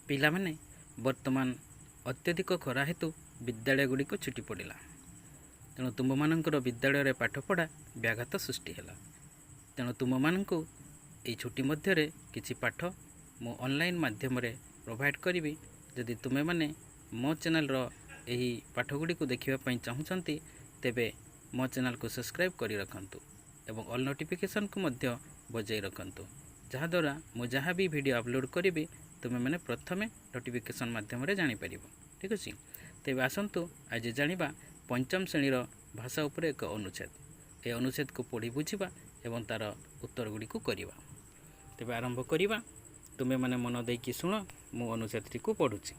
ପିଲାମାନେ ବର୍ତ୍ତମାନ ଅତ୍ୟଧିକ ଖରା ହେତୁ ବିଦ୍ୟାଳୟଗୁଡ଼ିକ ଛୁଟି ପଡ଼ିଲା। ତେଣୁ ତୁମମାନଙ୍କର ବିଦ୍ୟାଳୟରେ ପାଠପଢ଼ା ବ୍ୟାଘାତ ସୃଷ୍ଟି ହେଲା। ତେଣୁ ତୁମମାନଙ୍କୁ ଏହି ଛୁଟି ମଧ୍ୟରେ କିଛି ପାଠ ମୁଁ ଅନଲାଇନ୍ ମାଧ୍ୟମରେ ପ୍ରୋଭାଇଡ଼୍ କରିବି। ଯଦି ତୁମେମାନେ ମୋ ଚ୍ୟାନେଲର ଏହି ପାଠଗୁଡ଼ିକୁ ଦେଖିବା ପାଇଁ ଚାହୁଁଛନ୍ତି, ତେବେ ମୋ ଚ୍ୟାନେଲକୁ ସବସ୍କ୍ରାଇବ୍ କରି ରଖନ୍ତୁ ଏବଂ ଅଲ୍ ନୋଟିଫିକେସନ୍କୁ ମଧ୍ୟ ବଜାଇ ରଖନ୍ତୁ, ଯାହାଦ୍ୱାରା ମୁଁ ଯାହା ବି ଭିଡ଼ିଓ ଅପଲୋଡ଼ କରିବି ତୁମେମାନେ ପ୍ରଥମେ ନୋଟିଫିକେସନ୍ ମାଧ୍ୟମରେ ଜାଣିପାରିବ। ଠିକ୍ ଅଛି, ତେବେ ଆସନ୍ତୁ ଆଜି ଜାଣିବା ପଞ୍ଚମ ଶ୍ରେଣୀର ଭାଷା ଉପରେ ଏକ ଅନୁଚ୍ଛେଦ। ଏହି ଅନୁଚ୍ଛେଦକୁ ପଢ଼ି ବୁଝିବା ଏବଂ ତା'ର ଉତ୍ତରଗୁଡ଼ିକୁ କରିବା। ତେବେ ଆରମ୍ଭ କରିବା। ତୁମେମାନେ ମନ ଦେଇକି ଶୁଣ, ମୁଁ ଅନୁଚ୍ଛେଦଟିକୁ ପଢ଼ୁଛି।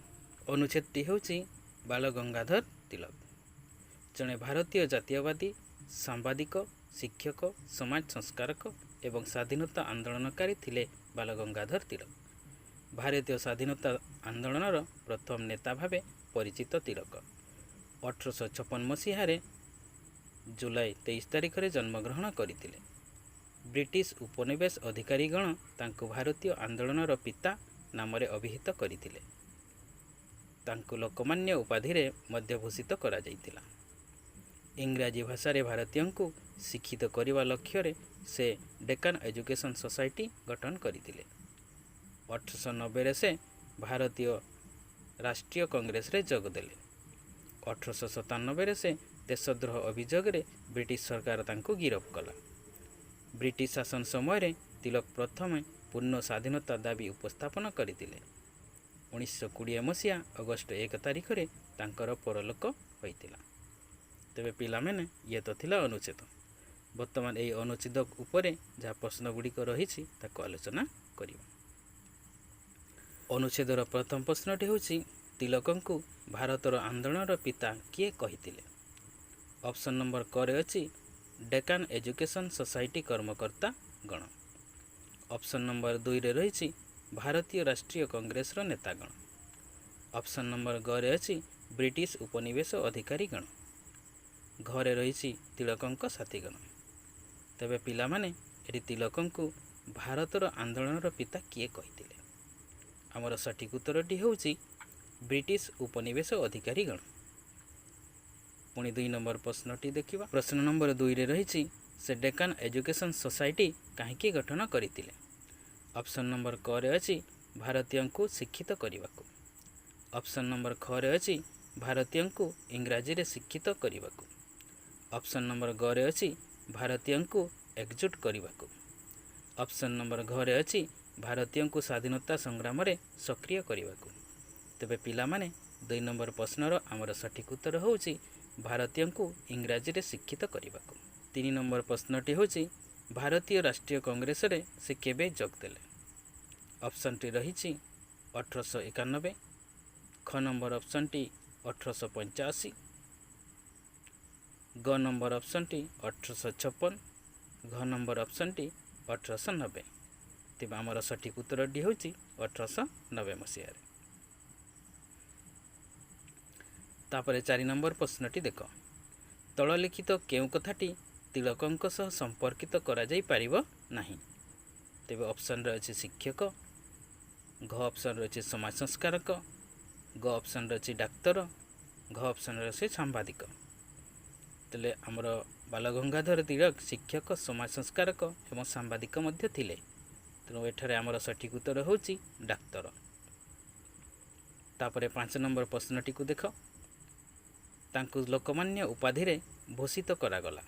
ଅନୁଚ୍ଛେଦଟି ହେଉଛି ବାଲ ଗଙ୍ଗାଧର ତିଲକ। ଜଣେ ଭାରତୀୟ ଜାତୀୟବାଦୀ, ସାମ୍ବାଦିକ, ଶିକ୍ଷକ, ସମାଜ ସଂସ୍କାରକ ଏବଂ ସ୍ୱାଧୀନତା ଆନ୍ଦୋଳନକାରୀ ଥିଲେ ବାଲ ଗଙ୍ଗାଧର ତିଲକ। ଭାରତୀୟ ସ୍ୱାଧୀନତା ଆନ୍ଦୋଳନର ପ୍ରଥମ ନେତା ଭାବେ ପରିଚିତ ତିଲକ 1856 ମସିହାରେ ଜୁଲାଇ 23 ତାରିଖରେ ଜନ୍ମଗ୍ରହଣ କରିଥିଲେ। ବ୍ରିଟିଶ ଉପନିବେଶ ଅଧିକାରୀଗଣ ତାଙ୍କୁ ଭାରତୀୟ ଆନ୍ଦୋଳନର ପିତା ନାମରେ ଅଭିହିତ କରିଥିଲେ। ତାଙ୍କୁ ଲୋକମାନ୍ୟ ଉପାଧିରେ ମଧ୍ୟ ଭୂଷିତ କରାଯାଇଥିଲା। ଇଂରାଜୀ ଭାଷାରେ ଭାରତୀୟଙ୍କୁ ଶିକ୍ଷିତ କରିବା ଲକ୍ଷ୍ୟରେ ସେ ଡେକାନ ଏଜୁକେସନ୍ ସୋସାଇଟି ଗଠନ କରିଥିଲେ। 1890ରେ ସେ ଭାରତୀୟ ରାଷ୍ଟ୍ରୀୟ କଂଗ୍ରେସରେ ଯୋଗ ଦେଲେ। 1897ରେ ସେ ଦେଶଦ୍ରୋହ ଅଭିଯୋଗରେ ବ୍ରିଟିଶ ସରକାର ତାଙ୍କୁ ଗିରଫ କଲା। ବ୍ରିଟିଶ ଶାସନ ସମୟରେ ତିଲକ ପ୍ରଥମେ ପୂର୍ଣ୍ଣ ସ୍ୱାଧୀନତା ଦାବି ଉପସ୍ଥାପନ କରିଥିଲେ। 1920 ମସିହା ଅଗଷ୍ଟ 1 ତାରିଖରେ ତାଙ୍କର ପରଲୋକ ହୋଇଥିଲା। ତେବେ ପିଲାମାନେ, ଇଏ ତ ଥିଲା ଅନୁଚ୍ଛେଦ। ବର୍ତ୍ତମାନ ଏହି ଅନୁଚ୍ଛେଦ ଉପରେ ଯାହା ପ୍ରଶ୍ନଗୁଡ଼ିକ ରହିଛି ତାକୁ ଆଲୋଚନା କରିବା। ଅନୁଚ୍ଛେଦର ପ୍ରଥମ ପ୍ରଶ୍ନଟି ହେଉଛି, ତିଲକଙ୍କୁ ଭାରତର ଆନ୍ଦୋଳନର ପିତା କିଏ କହିଥିଲେ? ଅପସନ୍ ନମ୍ବର କରେ ଅଛି ଡେକାନ ଏଜୁକେସନ୍ ସୋସାଇଟି କର୍ମକର୍ତ୍ତା ଗଣ। ଅପସନ୍ ନମ୍ବର 2ରେ ରହିଛି ଭାରତୀୟ ରାଷ୍ଟ୍ରୀୟ କଂଗ୍ରେସର ନେତାଗଣ। ଅପସନ୍ ନମ୍ବର ଗରେ ଅଛି ବ୍ରିଟିଶ ଉପନିବେଶ ଅଧିକାରୀଗଣ। ଘରେ ରହିଛି ତିଳକଙ୍କ ସାଥୀଗଣ। ତେବେ ପିଲାମାନେ, ଏଠି ତିଲକଙ୍କୁ ଭାରତର ଆନ୍ଦୋଳନର ପିତା କିଏ କହିଥିଲେ? ଆମର ସଠିକ୍ ଉତ୍ତରଟି ହେଉଛି ବ୍ରିଟିଶ ଉପନିବେଶ ଅଧିକାରୀଗଣ। ପୁଣି 2 ନମ୍ବର ପ୍ରଶ୍ନଟି ଦେଖିବା। ପ୍ରଶ୍ନ ନମ୍ବର 2ରେ ରହିଛି, ସେ ଡେକାନ ଏଜୁକେସନ୍ ସୋସାଇଟି କାହିଁକି ଗଠନ କରିଥିଲେ? ଅପସନ୍ ନମ୍ବର କରେ ଅଛି ଭାରତୀୟଙ୍କୁ ଶିକ୍ଷିତ କରିବାକୁ। ଅପସନ୍ ନମ୍ବର ଖରେ ଅଛି ଭାରତୀୟଙ୍କୁ ଇଂରାଜୀରେ ଶିକ୍ଷିତ କରିବାକୁ। ଅପସନ୍ ନମ୍ବର ଗରେ ଅଛି ଭାରତୀୟଙ୍କୁ ଏକଜୁଟ କରିବାକୁ। ଅପସନ୍ ନମ୍ବର ଘରେ ଅଛି ଭାରତୀୟଙ୍କୁ ସ୍ୱାଧୀନତା ସଂଗ୍ରାମରେ ସକ୍ରିୟ କରିବାକୁ। ତେବେ ପିଲାମାନେ, 2 ନମ୍ବର ପ୍ରଶ୍ନର ଆମର ସଠିକ୍ ଉତ୍ତର ହେଉଛି ଭାରତୀୟଙ୍କୁ ଇଂରାଜୀରେ ଶିକ୍ଷିତ କରିବାକୁ। 3 ନମ୍ବର ପ୍ରଶ୍ନଟି ହେଉଛି ଭାରତୀୟ ରାଷ୍ଟ୍ରୀୟ କଂଗ୍ରେସରେ ସେ କେବେ ଯୋଗ ଦେଲେ? ଅପସନ୍ଟି ରହିଛି 1891। ଖ ନମ୍ବର ଅପସନ୍ଟି 1885। ଗ ନମ୍ବର ଅପସନ୍ଟି 1856। ଘ ନମ୍ବର ଅପସନ୍ଟି 1890। ତେବେ ଆମର ସଠିକ୍ ଉତ୍ତରଟି ହେଉଛି 1890 ମସିହାରେ। ତାପରେ 4 ନମ୍ବର ପ୍ରଶ୍ନଟି ଦେଖ। ତଳଲିଖିତ କେଉଁ କଥାଟି ତିଳକଙ୍କ ସହ ସମ୍ପର୍କିତ କରାଯାଇପାରିବ ନାହିଁ? ତେବେ ଅପସନ୍ରେ ଅଛି ଶିକ୍ଷକ, ଘ ଅପସନ୍ରେ ଅଛି ସମାଜ ସଂସ୍କାରକ, ଗ ଅପସନ୍ରେ ଅଛି ଡାକ୍ତର, ଘ ଅପସନ୍ରେ ଅଛି ସାମ୍ବାଦିକ। ତେବେ ଆମର ବାଲଗଙ୍ଗାଧର ତିଳକ ଶିକ୍ଷକ, ସମାଜ ସଂସ୍କାରକ ଏବଂ ସାମ୍ବାଦିକ ମଧ୍ୟ ଥିଲେ। ତେଣୁ ଏଠାରେ ଆମର ସଠିକ୍ ଉତ୍ତର ହେଉଛି ଡାକ୍ତର। ତାପରେ 5 ନମ୍ବର ପ୍ରଶ୍ନଟିକୁ ଦେଖ। ତାଙ୍କୁ ଲୋକମାନ୍ୟ ଉପାଧିରେ ଭୂଷିତ କରାଗଲା।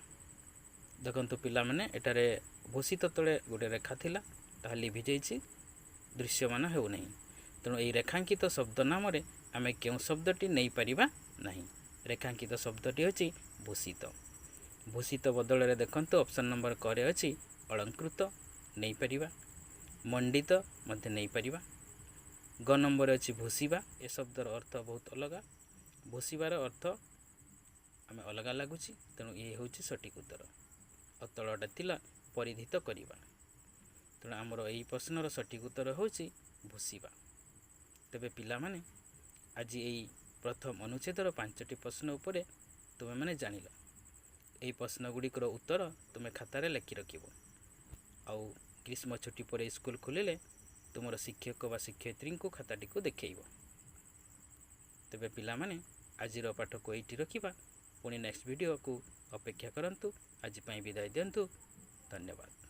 ଦେଖନ୍ତୁ ପିଲାମାନେ, ଏଠାରେ ଭୂଷିତ ତଳେ ଗୋଟେ ରେଖା ଥିଲା, ତାହା ଲିଭିଯାଇଛି, ଦୃଶ୍ୟମାନ ହେଉନାହିଁ। ତେଣୁ ଏହି ରେଖାଙ୍କିତ ଶବ୍ଦ ନାମରେ ଆମେ କେଉଁ ଶବ୍ଦଟି ନେଇପାରିବା ନାହିଁ? ରେଖାଙ୍କିତ ଶବ୍ଦଟି ହେଉଛି ଭୂଷିତ। ଭୂଷିତ ବଦଳରେ ଦେଖନ୍ତୁ ଅପସନ୍ ନମ୍ବର କରେ ଅଛି ଅଳଙ୍କୃତ, ନେଇପାରିବା। ମଣ୍ଡିତ ମଧ୍ୟ ନେଇପାରିବା। ଗ ନମ୍ବର ଅଛି ଭୂଷିବା। ଏ ଶବ୍ଦର ଅର୍ଥ ବହୁତ ଅଲଗା, ଭୂଷିବାର ଅର୍ଥ ଆମେ ଅଲଗା ଲାଗୁଛି। ତେଣୁ ଇଏ ହେଉଛି ସଠିକ୍ ଉତ୍ତର। ଆଉ ତଳଟା ଥିଲା ପରିଧିତ କରିବା। ତେଣୁ ଆମର ଏହି ପ୍ରଶ୍ନର ସଠିକ୍ ଉତ୍ତର ହେଉଛି ଭୂଷିବା। ତେବେ ପିଲାମାନେ, ଆଜି ଏହି ପ୍ରଥମ ଅନୁଚ୍ଛେଦର 5ଟି ପ୍ରଶ୍ନ ଉପରେ ତୁମେମାନେ ଜାଣିଲ। ଏହି ପ୍ରଶ୍ନଗୁଡ଼ିକର ଉତ୍ତର ତୁମେ ଖାତାରେ ଲେଖି ରଖିବ। ଆଉ ଗ୍ରୀଷ୍ମ ଛୁଟି ପରେ ସ୍କୁଲ ଖୋଲିଲେ ତୁମର ଶିକ୍ଷକ ବା ଶିକ୍ଷୟିତ୍ରୀଙ୍କୁ ଖାତାଟିକୁ ଦେଖାଇବ। ତେବେ ପିଲାମାନେ ଆଜିର ପାଠକୁ ଏଇଠି ରଖିବା। ପୁଣି ନେକ୍ସଟ ଭିଡ଼ିଓକୁ ଅପେକ୍ଷା କରନ୍ତୁ। ଆଜି ପାଇଁ ବିଦାୟ ଦିଅନ୍ତୁ। ଧନ୍ୟବାଦ।